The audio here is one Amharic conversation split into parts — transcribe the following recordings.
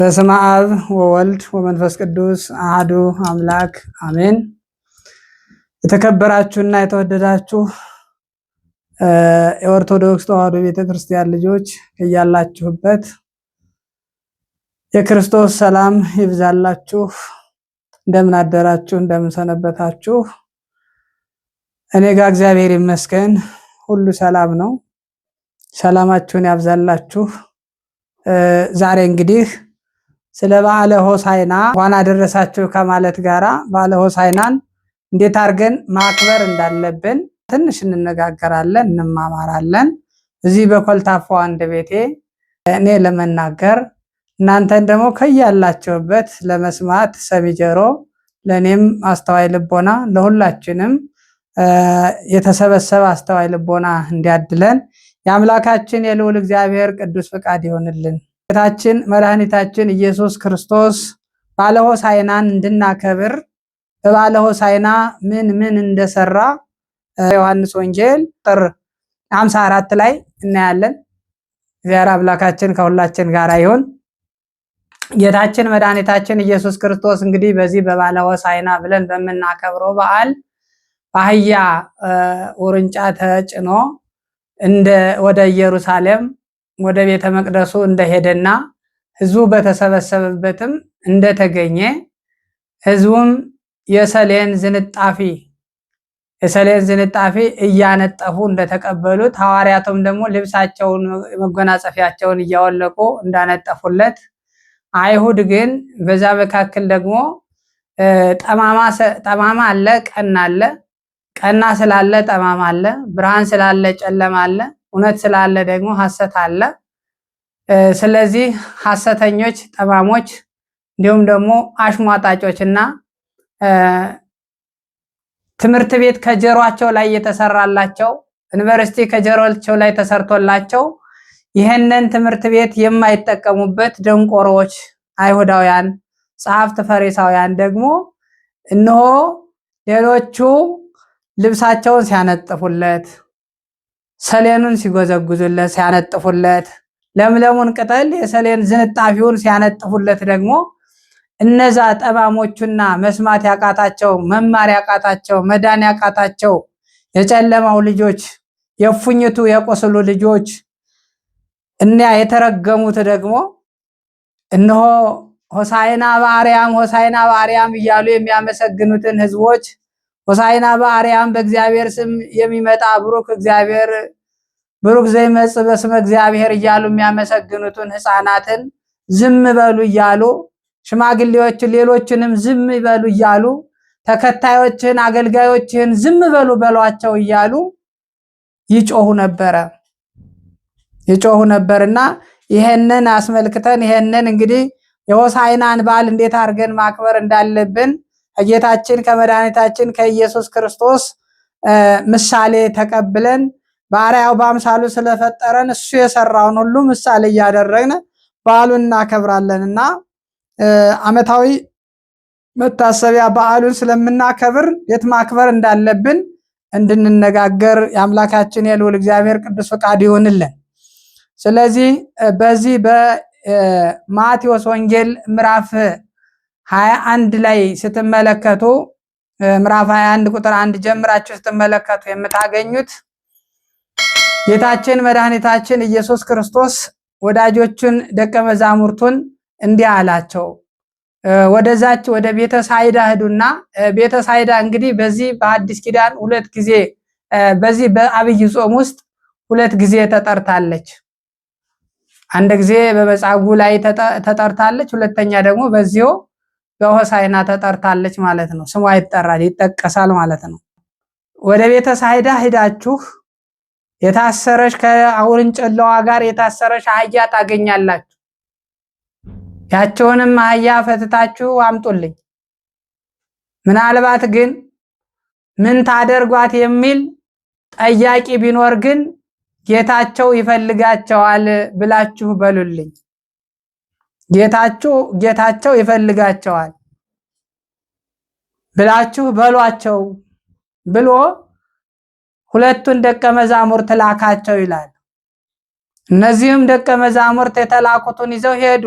በስመ አብ ወወልድ ወመንፈስ ቅዱስ አሐዱ አምላክ አሜን። የተከበራችሁና የተወደዳችሁ የኦርቶዶክስ ተዋሕዶ ቤተክርስቲያን ልጆች እያላችሁበት የክርስቶስ ሰላም ይብዛላችሁ። እንደምን አደራችሁ? እንደምን ሰነበታችሁ? እኔ ጋር እግዚአብሔር ይመስገን ሁሉ ሰላም ነው። ሰላማችሁን ያብዛላችሁ። ዛሬ እንግዲህ ስለ በዓለ ሆሳዕና እንኳን አደረሳችሁ ከማለት ጋራ በዓለ ሆሳዕናን እንዴት አድርገን ማክበር እንዳለብን ትንሽ እንነጋገራለን፣ እንማማራለን። እዚህ በኮልታፋው አንደበቴ እኔ ለመናገር እናንተን ደግሞ ከያላችሁበት ለመስማት ሰሚ ጆሮ፣ ለእኔም አስተዋይ ልቦና፣ ለሁላችንም የተሰበሰበ አስተዋይ ልቦና እንዲያድለን የአምላካችን የልዑል እግዚአብሔር ቅዱስ ፈቃድ ይሆንልን። ጌታችን መድኃኒታችን ኢየሱስ ክርስቶስ በዓለ ሆሳዕናን እንድናከብር በበዓለ ሆሳዕና ምን እንደሰራ ዮሐንስ ወንጌል ቁጥር 54 ላይ እናያለን። እግዚአብሔር አምላካችን ከሁላችን ጋር ይሁን። ጌታችን መድኃኒታችን ኢየሱስ ክርስቶስ እንግዲህ በዚህ በበዓለ ሆሳዕና ብለን በምናከብረው በዓል በአህያ ውርንጫ ተጭኖ ወደ ኢየሩሳሌም ወደ ቤተ መቅደሱ እንደሄደና ሕዝቡ በተሰበሰበበትም እንደተገኘ ሕዝቡም የሰሌን ዝንጣፊ እያነጠፉ እንደተቀበሉት ሐዋርያቱም ደግሞ ልብሳቸውን መጎናጸፊያቸውን እያወለቁ እንዳነጠፉለት፣ አይሁድ ግን በዛ መካከል ደግሞ ጠማማ አለ፣ ቀና አለ። ቀና ስላለ ጠማማ አለ፣ ብርሃን ስላለ ጨለማ አለ፣ እውነት ስላለ ደግሞ ሐሰት አለ። ስለዚህ ሐሰተኞች፣ ጠማሞች እንዲሁም ደግሞ አሽሟጣጮችና ትምህርት ቤት ከጀሯቸው ላይ የተሰራላቸው ዩኒቨርሲቲ ከጀሯቸው ላይ ተሰርቶላቸው ይህንን ትምህርት ቤት የማይጠቀሙበት ደንቆሮዎች አይሁዳውያን ጸሐፍት ፈሪሳውያን ደግሞ እነሆ ሌሎቹ ልብሳቸውን ሲያነጥፉለት፣ ሰሌኑን ሲጎዘጉዙለት ሲያነጥፉለት፣ ለምለሙን ቅጠል የሰሌን ዝንጣፊውን ሲያነጥፉለት ደግሞ እነዛ ጠማሞቹና መስማት ያቃታቸው መማር ያቃታቸው መዳን ያቃታቸው የጨለማው ልጆች የፉኝቱ የቆስሉ ልጆች እኒያ የተረገሙት ደግሞ እነሆ ሆሳዕና በአርያም ሆሳዕና በአርያም እያሉ የሚያመሰግኑትን ህዝቦች ሆሳዕና በአርያም በእግዚአብሔር ስም የሚመጣ ብሩክ ዘይመጽእ በስመ እግዚአብሔር እያሉ የሚያመሰግኑትን ሕፃናትን ዝም በሉ እያሉ ሽማግሌዎችን ሌሎችንም ዝም በሉ እያሉ ተከታዮችን አገልጋዮችን ዝም በሉ በሏቸው እያሉ ይጮሁ ነበርና ይሄንን አስመልክተን ይሄንን እንግዲህ የሆሳዕናን በዓል እንዴት አድርገን ማክበር እንዳለብን ከጌታችን ከመድኃኒታችን ከኢየሱስ ክርስቶስ ምሳሌ ተቀብለን በአርአያው በአምሳሉ ስለፈጠረን እሱ የሰራውን ሁሉ ምሳሌ እያደረግን በዓሉን እናከብራለንና ዓመታዊ መታሰቢያ በዓሉን ስለምናከብር የት ማክበር እንዳለብን እንድንነጋገር የአምላካችን የልዑል እግዚአብሔር ቅዱስ ፈቃድ ይሁንልን። ስለዚህ በዚህ በማቴዎስ ወንጌል ምዕራፍ 21 ላይ ስትመለከቱ ምዕራፍ 21 ቁጥር 1 ጀምራችሁ ስትመለከቱ የምታገኙት ጌታችን መድኃኒታችን ኢየሱስ ክርስቶስ ወዳጆቹን ደቀ መዛሙርቱን እንዲህ አላቸው። ወደዛች ወደ ቤተ ሳይዳ ሄዱና ቤተ ሳይዳ እንግዲህ በዚህ በአዲስ ኪዳን ሁለት ጊዜ በዚህ በአብይ ጾም ውስጥ ሁለት ጊዜ ተጠርታለች። አንድ ጊዜ በመጻጉዕ ላይ ተጠርታለች፣ ሁለተኛ ደግሞ በዚሁ በሆሳዕና ተጠርታለች ማለት ነው። ስሟ ይጠራል ይጠቀሳል ማለት ነው። ወደ ቤተ ሳይዳ ሄዳችሁ የታሰረች ከውርንጭላዋ ጋር የታሰረች አህያ ታገኛላችሁ። ያቸውንም አህያ ፈትታችሁ አምጡልኝ። ምናልባት ግን ምን ታደርጓት የሚል ጠያቂ ቢኖር ግን ጌታቸው ይፈልጋቸዋል ብላችሁ በሉልኝ። ጌታቸው ይፈልጋቸዋል ብላችሁ በሏቸው ብሎ ሁለቱን ደቀ መዛሙርት ላካቸው ይላል። እነዚህም ደቀ መዛሙርት የተላኩትን ይዘው ሄዱ።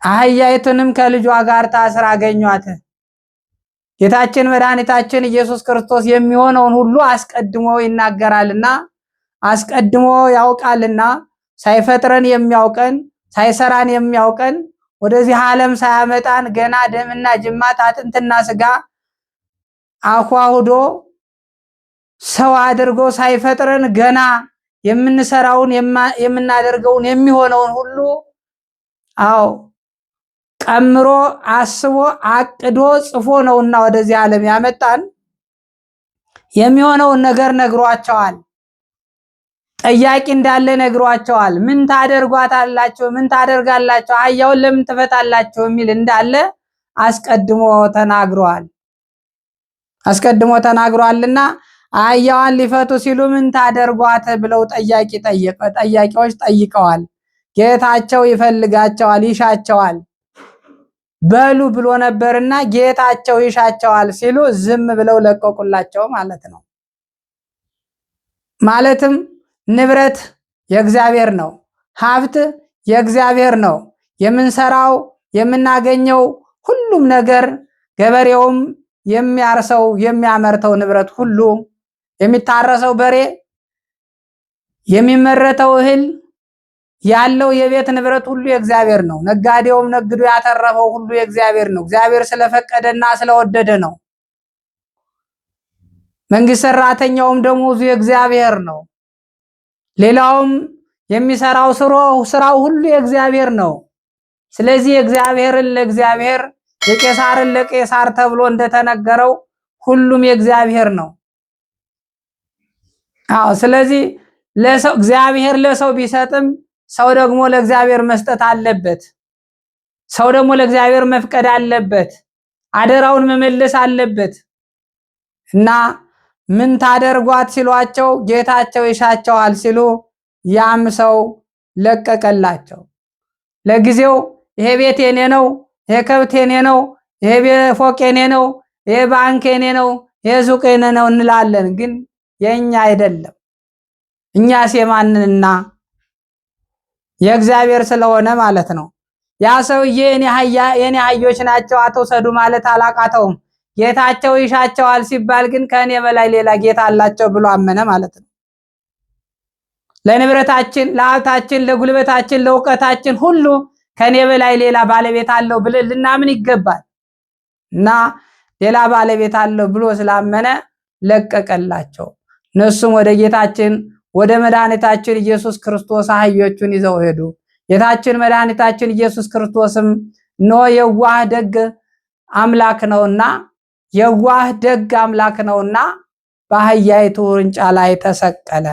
አህያይቱንም ከልጇ ጋር ታስራ አገኟት። ጌታችን መድኃኒታችን ኢየሱስ ክርስቶስ የሚሆነውን ሁሉ አስቀድሞ ይናገራልና አስቀድሞ ያውቃልና ሳይፈጥረን የሚያውቀን ሳይሰራን የሚያውቀን ወደዚህ ዓለም ሳያመጣን ገና ደምና ጅማት አጥንትና ስጋ አኳሁዶ ሰው አድርጎ ሳይፈጥረን ገና የምንሰራውን የምናደርገውን የሚሆነውን ሁሉ ቀምሮ አስቦ አቅዶ ጽፎ ነውና ወደዚህ ዓለም ያመጣን። የሚሆነውን ነገር ነግሯቸዋል። ጠያቂ እንዳለ ነግሯቸዋል። ምን ታደርጓታላችሁ? ምን ታደርጋላችሁ? አህያውን ለምን ትፈታላችሁ? የሚል እንዳለ አስቀድሞ ተናግሯልና አህያዋን ሊፈቱ ሲሉ ምን ታደርጓት ብለው ጠያቂዎች ጠይቀዋል። ጌታቸው ይፈልጋቸዋል፣ ይሻቸዋል በሉ ብሎ ነበርና ጌታቸው ይሻቸዋል ሲሉ ዝም ብለው ለቀቁላቸው ማለት ነው። ማለትም ንብረት የእግዚአብሔር ነው፣ ሀብት የእግዚአብሔር ነው። የምንሰራው የምናገኘው ሁሉም ነገር ገበሬውም የሚያርሰው የሚያመርተው ንብረት ሁሉ የሚታረሰው በሬ የሚመረተው እህል ያለው የቤት ንብረት ሁሉ የእግዚአብሔር ነው። ነጋዴውም ነግዶ ያተረፈው ሁሉ የእግዚአብሔር ነው። እግዚአብሔር ስለፈቀደና ስለወደደ ነው። መንግስት ሰራተኛውም ደሞዙ የእግዚአብሔር ነው። ሌላውም የሚሰራው ስራው ሁሉ የእግዚአብሔር ነው። ስለዚህ የእግዚአብሔርን ለእግዚአብሔር የቄሳርን ለቄሳር ተብሎ እንደተነገረው ሁሉም የእግዚአብሔር ነው። ስለዚህ ለሰው እግዚአብሔር ለሰው ቢሰጥም ሰው ደግሞ ለእግዚአብሔር መስጠት አለበት። ሰው ደግሞ ለእግዚአብሔር መፍቀድ አለበት። አደራውን መመለስ አለበት እና ምን ታደርጓት ሲሏቸው ጌታቸው ይሻቸዋል ሲሉ ያም ሰው ለቀቀላቸው። ለጊዜው ይሄ ቤት የኔ ነው፣ ይሄ ከብት የኔ ነው፣ ይሄ ፎቅ የኔ ነው፣ ይሄ ባንክ የኔ ነው፣ ይሄ ሱቅ የኔ ነው እንላለን። ግን የኛ አይደለም። እኛስ የማንንና የእግዚአብሔር ስለሆነ ማለት ነው። ያ ሰውዬ የኔ አህዮች ናቸው አትውሰዱ ማለት አላቃተውም። ጌታቸው ይሻቸዋል ሲባል ግን ከኔ በላይ ሌላ ጌታ አላቸው ብሎ አመነ ማለት ነው። ለንብረታችን፣ ለሀብታችን፣ ለጉልበታችን፣ ለእውቀታችን ሁሉ ከኔ በላይ ሌላ ባለቤት አለው ብለን ልናምን ይገባል እና ሌላ ባለቤት አለው ብሎ ስላመነ ለቀቀላቸው። እነሱም ወደ ጌታችን ወደ መድኃኒታችን ኢየሱስ ክርስቶስ አህዮቹን ይዘው ሄዱ። ጌታችን መድኃኒታችን ኢየሱስ ክርስቶስም የዋህ ደግ አምላክ ነውና በአህያይቱ ውርንጫ ላይ ተሰቀለ።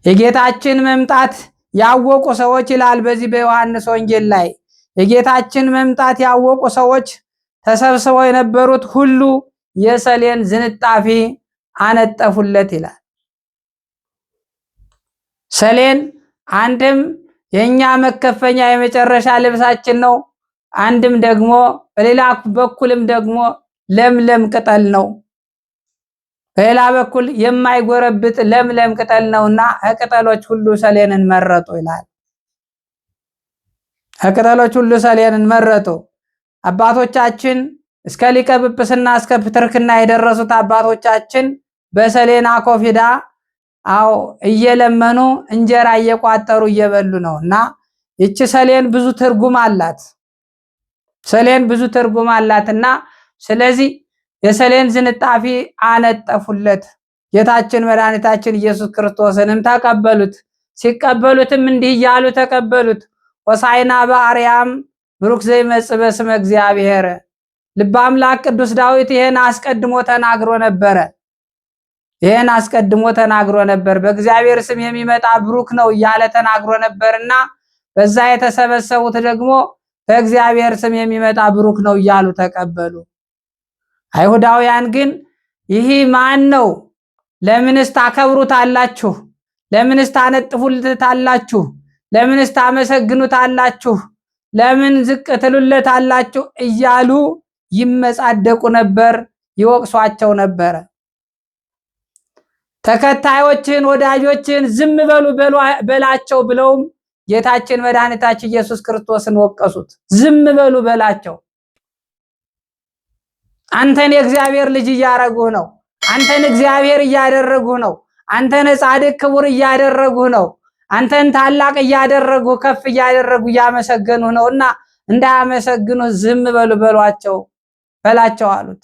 የጌታችን መምጣት ያወቁ ሰዎች ይላል በዚህ በዮሐንስ ወንጌል ላይ የጌታችን መምጣት ያወቁ ሰዎች ተሰብስበው የነበሩት ሁሉ የሰሌን ዝንጣፊ አነጠፉለት ይላል። ሰሌን አንድም የኛ መከፈኛ የመጨረሻ ልብሳችን ነው። አንድም ደግሞ በሌላ በኩልም ደግሞ ለምለም ቅጠል ነው። በሌላ በኩል የማይጎረብጥ ለምለም ቅጠል ነውና ከቅጠሎች ሁሉ ሰሌንን መረጡ ይላል። ከቅጠሎች ሁሉ ሰሌንን መረጡ። አባቶቻችን እስከ ሊቀ ጵጵስና እስከ ፕትርክና የደረሱት አባቶቻችን በሰሌን አኮፊዳ እየለመኑ እንጀራ እየቋጠሩ እየበሉ ነውና ይቺ ሰሌን ብዙ ትርጉም አላትና ስለዚህ የሰሌን ዝንጣፊ አነጠፉለት። ጌታችን መድኃኒታችን ኢየሱስ ክርስቶስንም ተቀበሉት። ሲቀበሉትም እንዲህ እያሉ ተቀበሉት። ሆሳዕና በአርያም ብሩክ ዘይመጽእ በስመ እግዚአብሔር። ልበ አምላክ ቅዱስ ዳዊት ይሄን አስቀድሞ ተናግሮ ነበር። በእግዚአብሔር ስም የሚመጣ ብሩክ ነው እያለ ተናግሮ ነበርና በዛ የተሰበሰቡት ደግሞ በእግዚአብሔር ስም የሚመጣ ብሩክ ነው እያሉ ተቀበሉ። አይሁዳውያን ግን ይህ ማን ነው? ለምንስ ታከብሩታላችሁ? ለምንስ ታነጥፉታላችሁ? ለምንስ ታመሰግኑታላችሁ? ለምን ዝቅ ትሉለታላችሁ? እያሉ ይመጻደቁ ነበር፣ ይወቅሷቸው ነበር። ተከታዮችን ወዳጆችን ዝም በሉ በላቸው ብለውም ጌታችን መድኃኒታችን ኢየሱስ ክርስቶስን ወቀሱት። ዝም በሉ በላቸው። አንተን የእግዚአብሔር ልጅ እያረጉህ ነው። አንተን እግዚአብሔር እያደረጉህ ነው። አንተን ጻድቅ ክቡር እያደረጉህ ነው። አንተን ታላቅ እያደረጉ ከፍ እያደረጉ እያመሰገኑ ነውና እንዳያመሰግኑ ዝም በሉ በላቸው አሉት።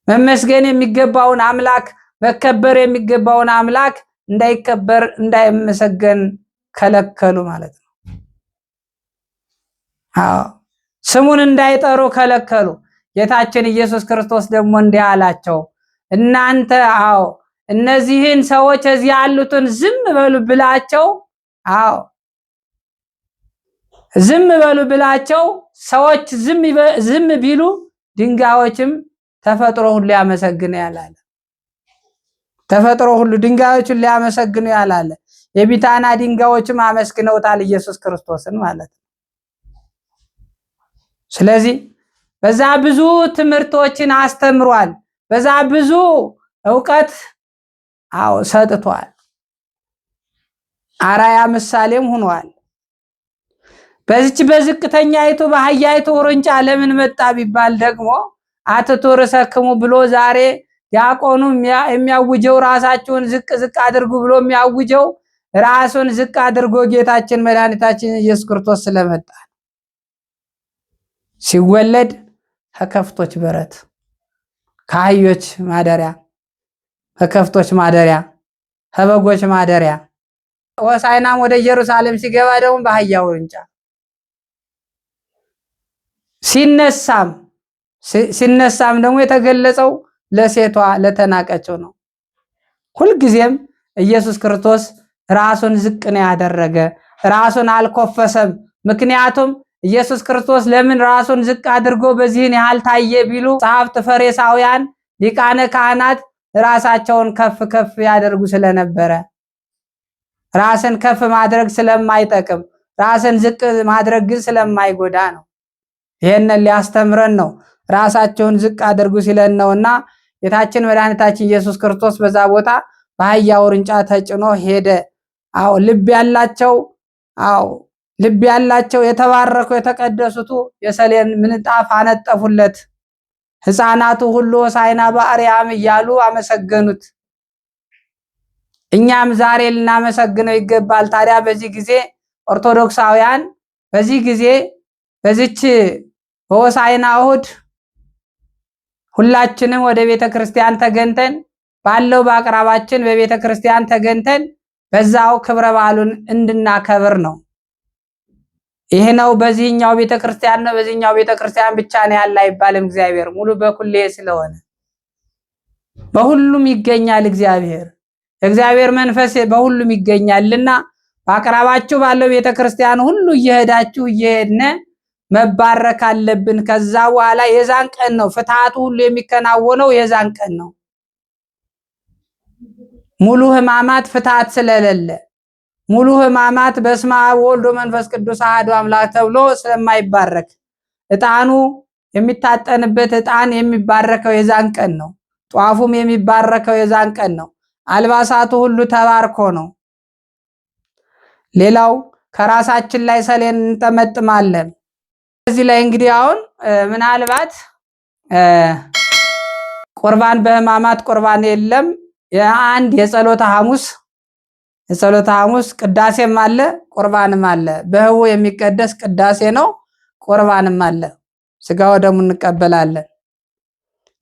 መመስገን የሚገባውን አምላክ መከበር የሚገባውን አምላክ እንዳይከበር እንዳይመሰገን ከለከሉ ማለት ነው። ስሙን እንዳይጠሩ ከለከሉ። ጌታችን ኢየሱስ ክርስቶስ ደግሞ እንዲህ አላቸው፣ እናንተ እነዚህን ሰዎች እዚህ ያሉትን ዝም በሉ ብላቸው። ዝም በሉ ብላቸው። ሰዎች ዝም ቢሉ ድንጋዮችም ተፈጥሮ ሁሉ ያመሰግኑ ያላለ ተፈጥሮ ሁሉ ድንጋዮችን ሊያመሰግኑ ያላለ የቢታና ድንጋዮችም አመስግነውታል ኢየሱስ ክርስቶስን ማለት ነው። ስለዚህ በዛ ብዙ ትምህርቶችን አስተምሯል። በዛ ብዙ ዕውቀት ሰጥቷል። አራያ ምሳሌም ሆኗል። በዚች በዝቅተኛይቱ በአህያይቱ ውርንጫ ለምን መጣ ቢባል ደግሞ አትቶ ርሰክሙ ብሎ ዛሬ ዲያቆኑ የሚያውጀው ራሳቸውን ዝቅ ዝቅ አድርጉ ብሎ የሚያውጀው ራሱን ዝቅ አድርጎ ጌታችን መድኃኒታችን ኢየሱስ ክርስቶስ ስለመጣ ሲወለድ ከከፍቶች በረት ከአህዮች ማደሪያ ከከፍቶች ማደሪያ ከበጎች ማደሪያ ሆሳዕናም ወደ ኢየሩሳሌም ሲገባ ደግሞ በአህያ ውርንጫ ሲነሳም ደግሞ የተገለጸው ለሴቷ ለተናቀችው ነው። ሁልጊዜም ኢየሱስ ክርስቶስ ራሱን ዝቅ ነው ያደረገ፣ ራሱን አልኮፈሰም። ምክንያቱም ኢየሱስ ክርስቶስ ለምን ራሱን ዝቅ አድርጎ በዚህን ያህል ታየ ቢሉ ጸሐፍት ፈሪሳውያን ሊቃነ ካህናት ራሳቸውን ከፍ ከፍ ያደርጉ ስለነበረ ራስን ከፍ ማድረግ ስለማይጠቅም ራስን ዝቅ ማድረግ ግን ስለማይጎዳ ነው። ይሄንን ሊያስተምረን ነው። ራሳቸውን ዝቅ አድርጉ ሲለን ነውና ጌታችን መድኃኒታችን ኢየሱስ ክርስቶስ በዛ ቦታ በአህያ ውርንጫ ተጭኖ ሄደ። ልብ ያላቸው የተባረኩ የተቀደሱቱ የሰሌን ምንጣፍ አነጠፉለት። ሕፃናቱ ሁሉ ሆሳዕና በአርያም እያሉ አመሰገኑት። እኛም ዛሬ ልናመሰግነው ይገባል። ታዲያ በዚህ ጊዜ ኦርቶዶክሳውያን በዚች በሆሳዕና እሑድ ሁላችንም ወደ ቤተ ክርስቲያን ተገንተን ባለው በአቅራባችን በቤተ ክርስቲያን ተገንተን በዛው ክብረ በዓሉን እንድናከብር ነው። ይሄ ነው በዚህኛው ቤተ ክርስቲያን ነው በዚህኛው ቤተ ክርስቲያን ብቻ ነው ያለ አይባልም። እግዚአብሔር ሙሉ በኩሌ ስለሆነ በሁሉም ይገኛል። እግዚአብሔር መንፈስ በሁሉም ይገኛልና በአቅራባችሁ ባለው ቤተ ክርስቲያን ሁሉ እየሄድነ መባረክ አለብን። ከዛ በኋላ የዛን ቀን ነው ፍትሃቱ ሁሉ የሚከናወነው የዛን ቀን ነው። ሙሉ ሕማማት ፍትሃት ስለሌለ ሙሉ ሕማማት በስመ አብ ወወልድ ወመንፈስ ቅዱስ አሐዱ አምላክ ተብሎ ስለማይባረክ ዕጣኑ የሚታጠንበት ዕጣን የሚባረከው የዛን ቀን ነው። ጧፉም የሚባረከው የዛን ቀን ነው። አልባሳቱ ሁሉ ተባርኮ ነው። ሌላው ከራሳችን ላይ ሰሌን እንጠመጥማለን። እዚህ ላይ እንግዲህ አሁን ምናልባት ቁርባን በሕማማት ቁርባን የለም። የአንድ የጸሎተ ሐሙስ ቅዳሴም አለ ቁርባንም አለ። በህቡ የሚቀደስ ቅዳሴ ነው፣ ቁርባንም አለ። ስጋው ደሙ እንቀበላለን።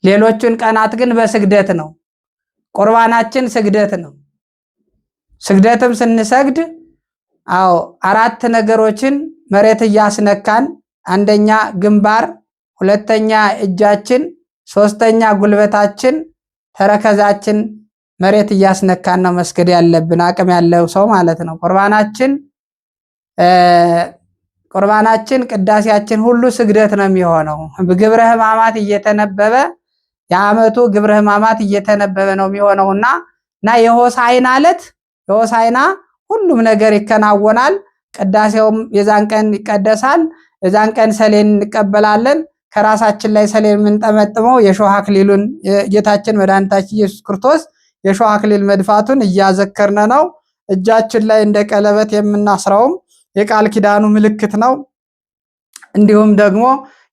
ሌሎቹን ቀናት ግን በስግደት ነው። ቁርባናችን ስግደት ነው። ስግደትም ስንሰግድ አራት ነገሮችን መሬት እያስነካን፣ አንደኛ ግንባር፣ ሁለተኛ እጃችን፣ ሶስተኛ ጉልበታችን፣ ተረከዛችን መሬት እያስነካን ነው መስገድ ያለብን፣ አቅም ያለው ሰው ማለት ነው። ቁርባናችን ቅዳሴያችን ሁሉ ስግደት ነው የሚሆነው። ግብረ ሕማማት እየተነበበ የዓመቱ ግብረ ሕማማት እየተነበበ ነው የሚሆነውና የሆሳዕና ዕለት የሆሳዕና ሁሉም ነገር ይከናወናል። ቅዳሴውም የዛን ቀን ይቀደሳል። የዛን ቀን ሰሌን እንቀበላለን። ከራሳችን ላይ ሰሌን የምንጠመጥመው የሾህ አክሊሉን ጌታችን መድኃኒታችን ኢየሱስ ክርስቶስ የሾህ አክሊል መድፋቱን እያዘከርነ ነው። እጃችን ላይ እንደ ቀለበት የምናስረውም የቃል ኪዳኑ ምልክት ነው። እንዲሁም ደግሞ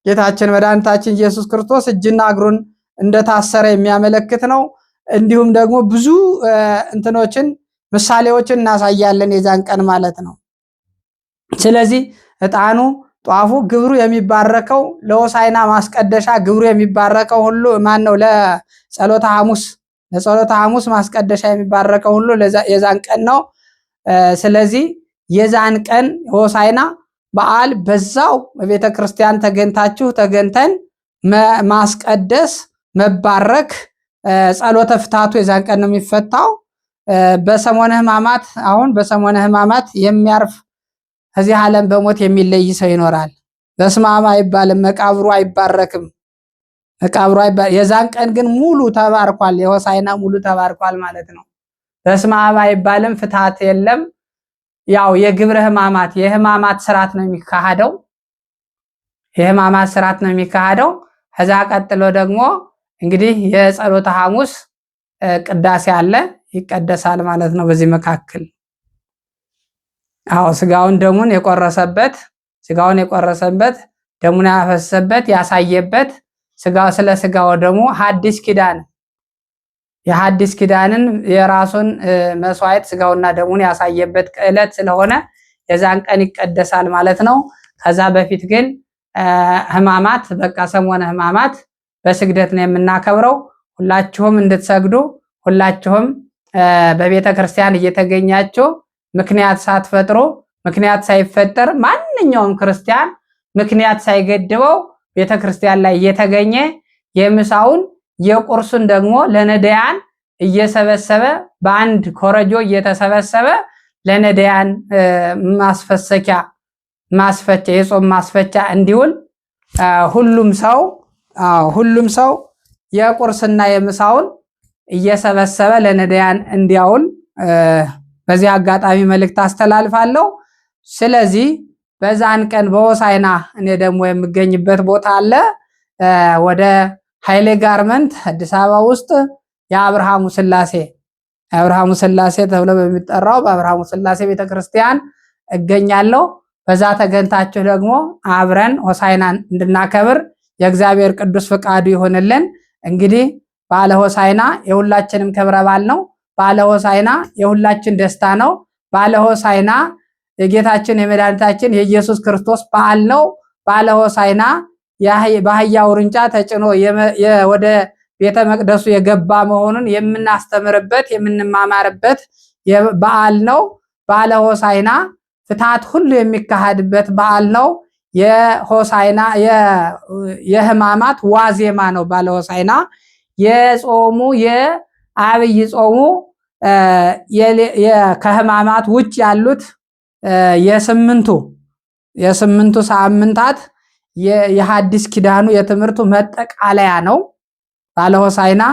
ጌታችን መድኃኒታችን ኢየሱስ ክርስቶስ እጅና እግሩን እንደታሰረ የሚያመለክት ነው። እንዲሁም ደግሞ ብዙ እንትኖችን ምሳሌዎችን እናሳያለን የዛን ቀን ማለት ነው። ስለዚህ ዕጣኑ ጧፉ ግብሩ የሚባረከው ለሆሳዕና ማስቀደሻ ግብሩ የሚባረከው ሁሉ ማን ነው? ለጸሎተ ሐሙስ ማስቀደሻ የሚባረከው ሁሉ የዛን ቀን ነው። ስለዚህ የዛን ቀን ሆሳዕና በዓል በዛው በቤተ ክርስቲያን ተገንተን ማስቀደስ መባረክ ጸሎተ ፍታቱ የዛን ቀን ነው የሚፈታው። በሰሞነ ሕማማት አሁን በሰሞነ ሕማማት የሚያርፍ ከዚህ ዓለም በሞት የሚለይ ሰው ይኖራል። በስመ አብ አይባልም፣ መቃብሩ አይባረክም። የዛን ቀን ግን ሙሉ ተባርኳል። የሆሳዕና ሙሉ ተባርኳል ማለት ነው። በስመ አብ አይባልም፣ ፍትሐት የለም። ያው የግብረ ሕማማት የሕማማት ስርዓት ነው የሚካሄደው። የሕማማት ስርዓት ነው የሚካሄደው። ከዛ ቀጥሎ ደግሞ እንግዲህ የጸሎተ ሐሙስ ቅዳሴ አለ፣ ይቀደሳል ማለት ነው። በዚህ መካከል ስጋውን ደሙን የቆረሰበት ደሙን ያፈሰሰበት ያሳየበት ስለ ስጋው ደግሞ የሐዲስ ኪዳንን የራሱን መስዋዕት ስጋውና ደሙን ያሳየበት ዕለት ስለሆነ የዛን ቀን ይቀደሳል ማለት ነው። ከዛ በፊት ግን ሕማማት በቃ ሰሞነ ሕማማት በስግደት ነው የምናከብረው። ሁላችሁም እንድትሰግዱ ሁላችሁም በቤተ ክርስቲያን እየተገኛችሁ ምክንያት ሳትፈጥሩ ምክንያት ሳይፈጠር ማንኛውም ክርስቲያን ምክንያት ሳይገድበው ቤተ ክርስቲያን ላይ እየተገኘ የምሳውን የቁርሱን ደግሞ ለነዳያን እየሰበሰበ በአንድ ኮረጆ እየተሰበሰበ ለነዳያን ማስፈቻ የጾም ማስፈቻ እንዲውል ሁሉም ሰው የቁርስና የምሳውን እየሰበሰበ ለነዳያን እንዲያውል በዚህ አጋጣሚ መልእክት አስተላልፋለሁ። ስለዚህ በዛን ቀን በሆሳዕና እኔ ደግሞ የምገኝበት ቦታ አለ። ወደ ኃይሌ ጋርመንት አዲስ አበባ ውስጥ የአብርሃሙ ሥላሴ ተብሎ በሚጠራው በአብርሃሙ ሥላሴ ቤተክርስቲያን እገኛለሁ። በዛ ተገንታችሁ ደግሞ አብረን ሆሳዕናን እንድናከብር የእግዚአብሔር ቅዱስ ፍቃዱ ይሆንልን። እንግዲህ በዓለ ሆሳዕና የሁላችንም ክብረ በዓል ነው። በዓለ ሆሳዕና የሁላችን ደስታ ነው። በዓለ ሆሳዕና የጌታችን የመድኃኒታችን የኢየሱስ ክርስቶስ በዓል ነው። በዓለ ሆሳዕና በአህያ ውርንጫ ተጭኖ ወደ ቤተ መቅደሱ የገባ መሆኑን የምናስተምርበት የምንማማርበት በዓል ነው። በዓለ ሆሳዕና ፍትሐት ሁሉ የሚካሄድበት በዓል ነው። የሆሳዕና የሕማማት ዋዜማ ነው። በዓለ ሆሳዕና የጾሙ የአብይ ጾሙ ከሕማማት ውጭ ያሉት የስምንቱ ሳምንታት የሐዲስ ኪዳኑ የትምህርቱ መጠቃለያ ነው። በዓለ ሆሳዕና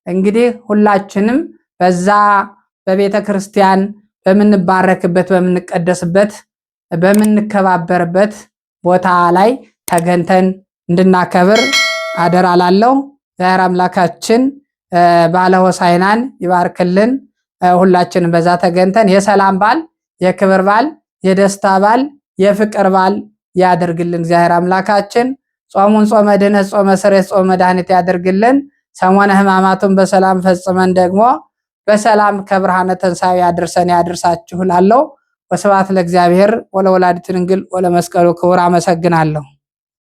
እንግዲህ ሁላችንም በዛ በቤተ ክርስቲያን በምንባረክበት በምንቀደስበት በምንከባበርበት ቦታ ላይ ተገንተን እንድናከብር አደራ ላለው እግዚአብሔር አምላካችን በዓለ ሆሳዕናን ይባርክልን። ሁላችንም በዛ ተገንተን የሰላም በዓል፣ የክብር በዓል፣ የደስታ በዓል፣ የፍቅር በዓል ያደርግልን እግዚአብሔር አምላካችን። ጾሙን ጾመ ድኅነት፣ ጾመ ስርየት፣ ጾመ መድኃኒት ያደርግልን። ሰሞነ ሕማማቱን በሰላም ፈጽመን ደግሞ በሰላም ከብርሃነ ትንሣኤ ያድርሳችሁ እላለሁ። ወስብሐት ለእግዚአብሔር ወለወላዲቱ ድንግል ወለመስቀሉ ክቡር። አመሰግናለሁ።